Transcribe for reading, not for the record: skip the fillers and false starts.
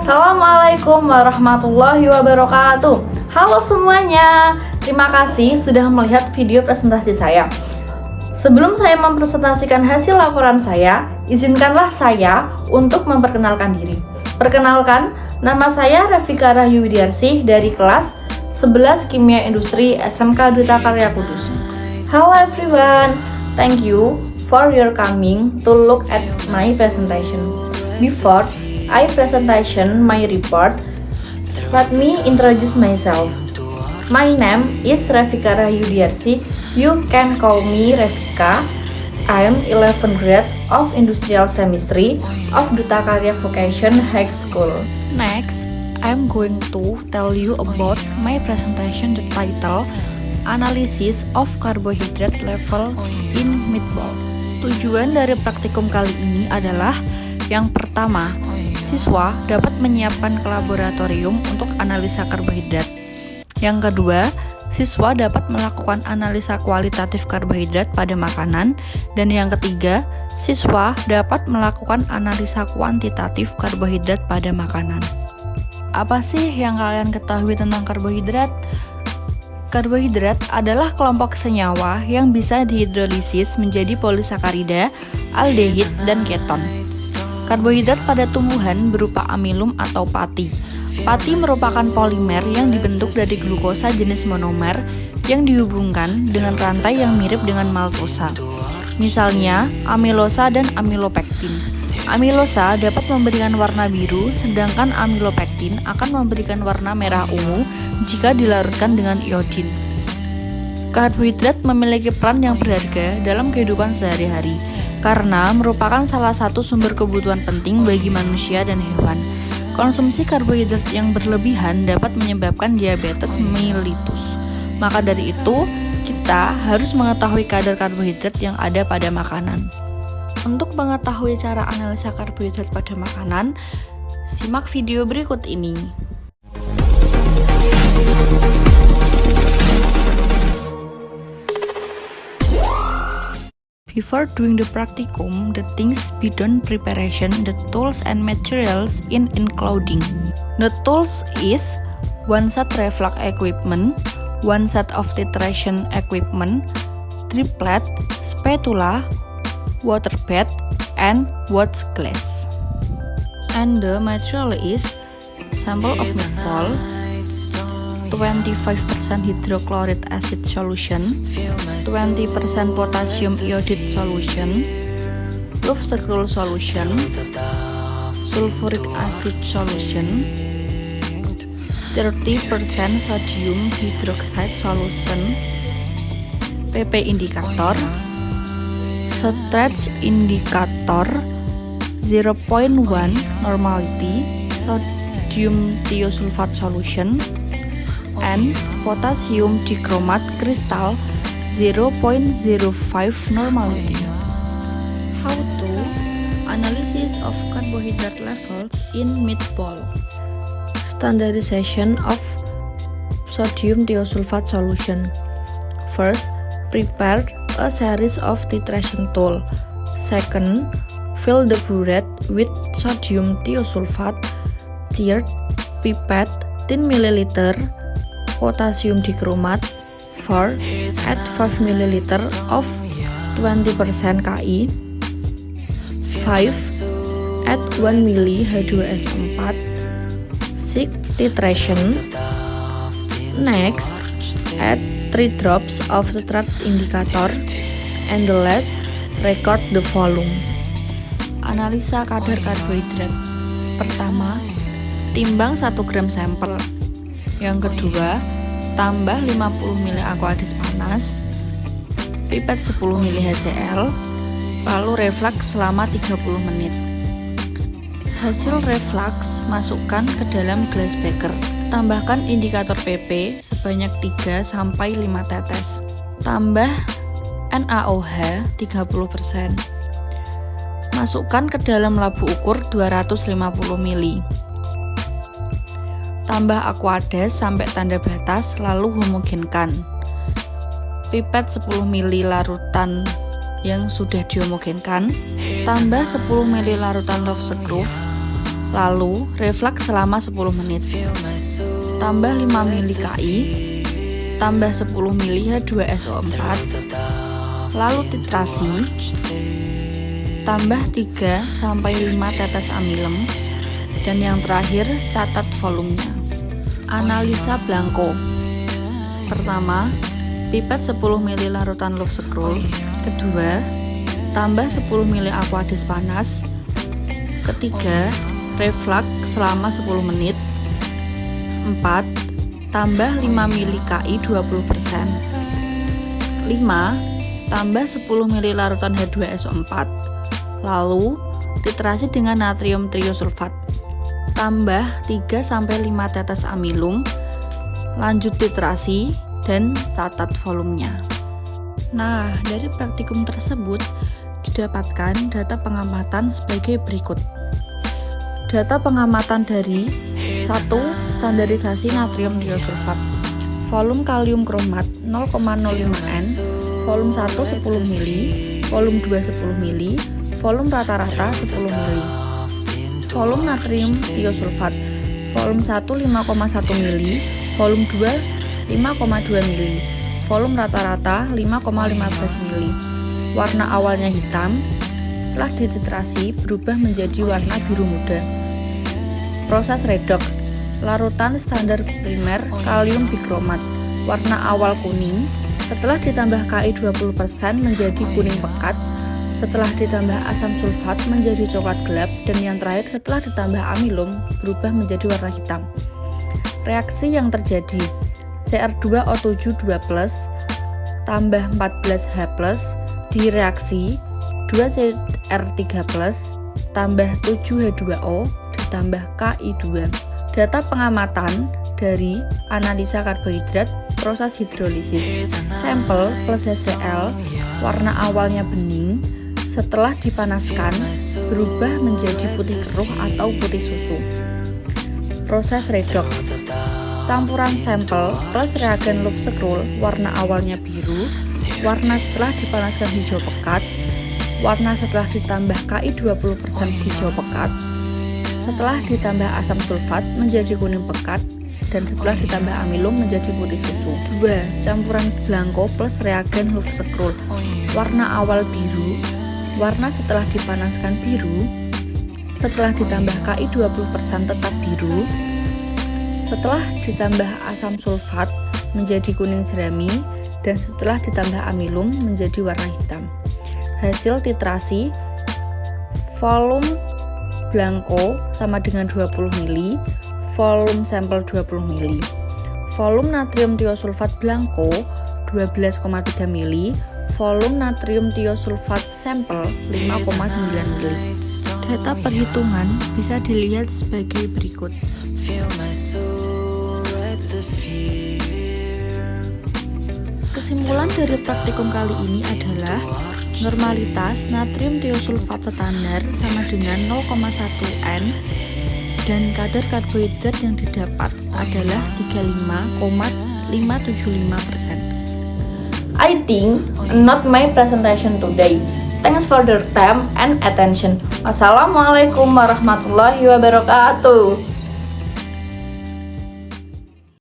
Assalamualaikum warahmatullahi wabarakatuh. Halo semuanya, terima kasih sudah melihat video presentasi saya. Sebelum saya mempresentasikan hasil laporan saya, izinkanlah saya untuk memperkenalkan diri. Perkenalkan, nama saya Rafika Rahyu Widiarsih dari kelas 11 Kimia Industri SMK Duta Karya Kudus. Hello everyone, thank you for your coming to look at my presentation. Before I presentation my report, let me introduce myself. My name is Rafika Rahyu Widiarsih. You can call me Rafika. I am 11th grade of Industrial Chemistry of Duta Karya Vocation High School. Next, I'm going to tell you about my presentation. The title, Analysis of Carbohydrate Level in Meatball. Tujuan dari praktikum kali ini adalah yang pertama, siswa dapat menyiapkan ke laboratorium untuk analisa karbohidrat. Yang kedua, siswa dapat melakukan analisa kualitatif karbohidrat pada makanan. Dan yang ketiga, siswa dapat melakukan analisa kuantitatif karbohidrat pada makanan. Apa sih yang kalian ketahui tentang karbohidrat? Karbohidrat adalah kelompok senyawa yang bisa dihidrolisis menjadi polisakarida, aldehid, dan keton. Karbohidrat pada tumbuhan berupa amilum atau pati. Pati merupakan polimer yang dibentuk dari glukosa jenis monomer yang dihubungkan dengan rantai yang mirip dengan maltosa. Misalnya, amilosa dan amilopektin. Amilosa dapat memberikan warna biru, sedangkan amilopektin akan memberikan warna merah ungu jika dilarutkan dengan iodin. Karbohidrat memiliki peran yang berharga dalam kehidupan sehari-hari karena merupakan salah satu sumber kebutuhan penting bagi manusia dan hewan. Konsumsi karbohidrat yang berlebihan dapat menyebabkan diabetes mellitus. Maka dari itu, kita harus mengetahui kadar karbohidrat yang ada pada makanan. Untuk mengetahui cara analisa karbohidrat pada makanan, simak video berikut ini. Before doing the practicum, the things be done preparation, the tools and materials in including. The tools is 1 set reflux equipment, 1 set of titration equipment, triplet, spatula, water bath, and watch glass. And the material is sample of meatball, 25% hydrochloric acid solution, 20% potassium iodide solution, loaf sucrose solution, sulfuric acid solution, 30% sodium hydroxide solution, PP indicator, stretch indicator, 0.1 normality, sodium thiosulfate solution, and potassium dichromate crystal 0.05 normality. How to analysis of carbohydrate levels in meatball. Standardization of sodium thiosulfate solution. First, prepare a series of titration tool. Second, fill the burette with sodium thiosulfate. Third, pipette 10 ml potassium dichromate. 4. Add 5 ml of 20% Ki. 5. Add 1 ml H2SO4. 6. Titration. Next, add 3 drops of stretch indicator. And the last, record the volume. Analisa kadar karbohidrat. Pertama, timbang 1 gram sampel. Yang kedua, tambah 50 ml aqueous panas, pipet 10 ml HCl, lalu reflux selama 30 menit. Hasil reflux masukkan ke dalam gelas beker. Tambahkan indikator PP sebanyak 3-5 tetes. Tambah NaOH 30%. Masukkan ke dalam labu ukur 250 ml. Tambah aqueous sampai tanda batas, lalu homogenkan. Pipet 10 ml larutan yang sudah dihomogenkan, tambah 10 ml larutan loaf sucrose, lalu reflux selama 10 menit. Tambah 5 ml KI, tambah 10 ml H2SO4, lalu titrasi, tambah 3-5 tetes amilem, dan yang terakhir catat volumenya. Analisa Blanco. Pertama, pipet 10 ml larutan Lufsekrol. Kedua, tambah 10 ml Aquadis panas. Ketiga, reflux selama 10 menit. 4. Tambah 5 ml KI 20%. 5. Tambah 10 ml larutan H2SO4. Lalu, titrasi dengan natrium triosulfat. Tambah 3-5 tetes amilum. Lanjut titrasi dan catat volumenya. Nah, dari praktikum tersebut didapatkan data pengamatan sebagai berikut. Data pengamatan dari 1. Standarisasi natrium triosulfat. Volume kalium kromat 0,05 N, volume 1 10 ml, volume 2 10 ml, volume rata-rata 10 ml. Volume natrium triosulfat. Volume 1 5,1 ml, volume 2 5,2 ml, volume rata-rata 5,15 ml. Warna awalnya hitam, setelah dititrasi berubah menjadi warna biru muda. Proses redox. Larutan standar primer kalium bikromat, warna awal kuning, setelah ditambah Ki 20% menjadi kuning pekat, setelah ditambah asam sulfat menjadi coklat gelap, dan yang terakhir setelah ditambah amilum berubah menjadi warna hitam. Reaksi yang terjadi: Cr2O7 2+ tambah 14H+ direaksi 2Cr3+ tambah 7H2O ditambah Ki2. Data pengamatan dari analisa karbohidrat proses hidrolisis. Sampel plus HCl warna awalnya bening, setelah dipanaskan berubah menjadi putih keruh atau putih susu. Proses redox. Campuran sampel plus reagen Lufsekrol warna awalnya biru, warna setelah dipanaskan hijau pekat, warna setelah ditambah Ki 20% hijau pekat, setelah ditambah asam sulfat menjadi kuning pekat, dan setelah ditambah amilum menjadi putih susu. 2. Campuran Blanco plus reagen Lufsekrol warna awal biru, warna setelah dipanaskan biru, setelah ditambah Ki 20% tetap biru, setelah ditambah asam sulfat menjadi kuning jerami, dan setelah ditambah amilum menjadi warna hitam. Hasil titrasi: volume Blanco sama dengan 20 ml, volume sampel 20 ml. Volume natrium tiosulfat Blanco 12,3 ml, volume natrium tiosulfat sampel 5,9 ml. Data perhitungan bisa dilihat sebagai berikut. Kesimpulan dari praktikum kali ini adalah normalitas natrium tiosulfat standar sama dengan 0,1 N dan kadar karbohidrat yang didapat adalah 35,575%. I think not my presentation today. Thanks for your time and attention. Wassalamualaikum warahmatullahi wabarakatuh.